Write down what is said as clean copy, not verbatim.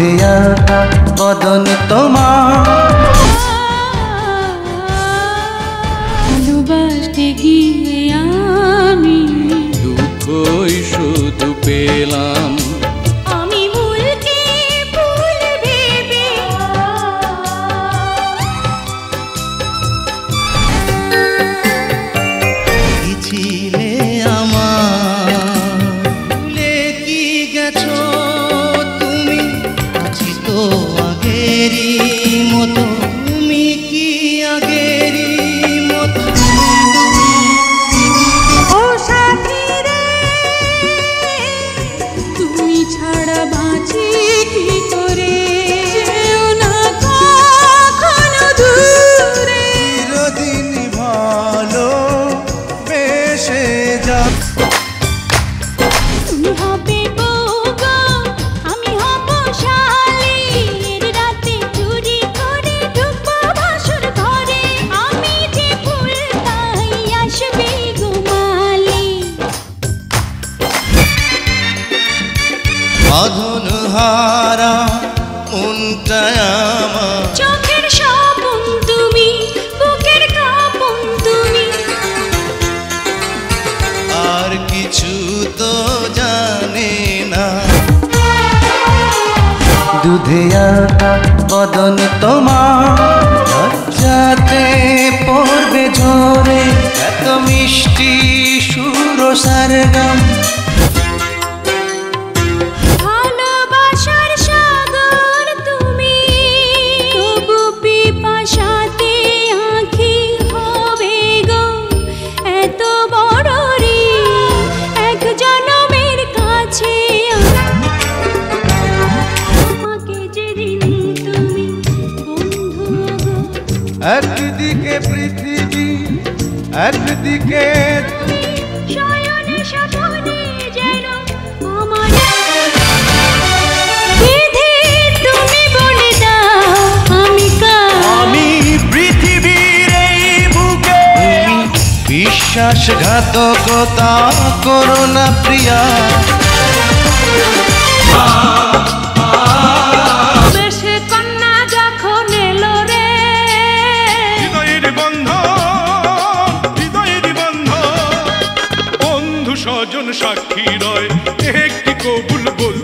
দুধে আঁকা বদন তোমার। ভালোবাসতে গিয়ে আমি দুঃখই শুধু পেলাম। আমি ভুলকে ভুল ভেবে কি ছিলে আমার, ভুলে কি গেছো তুমি? আছি তো আগেরই মতো, তুমি কি আগেরই মতো? ও সাথী রে, তুমি ছাড়া বাঁচি কি করে? যেও না কখনো দূরে। চিরদিন ভালো বেসে যাব। তুমি হবে বউ গো, আমি হব শালি। এর রাতে চুরি করে ঢুকবো ভাসুর ঘরে। আমি যে ফুল তাই আসবে ঘুমালি। বাঁধন হারা মনটায় আমার, চোখের স্বপন তুমি, বুকের কাঁপন তুমি। আর কিছু তো জানে না। দুধে আঁকা বদন তোমার, লজ্জাতে পড়বে ঝরে। এত মিষ্টি সুর সারগাম, ভালোবাসার সাগর তুমি, তবু পিপাসাতে আঁখি হবে গো। এত বড় ঋণ এক জনমের কাছে আমাকে যেদিন তুমি বন্ধু গো। একদিকে পৃথিবী একদিকে শয়নে স্বপনে যেন আমার বিধি তুমি বলে দাও আমি কার। আমি পৃথিবীর এই বুকে। বিশ্বাসঘাতকতা করো না প্রিয়া। বেশে কন্যা যখন এলো রে, হৃদয়ের বন্ধন, হৃদয়ের বন্ধন, বন্ধু স্বজন সাক্ষী রয় একটি কবুল বল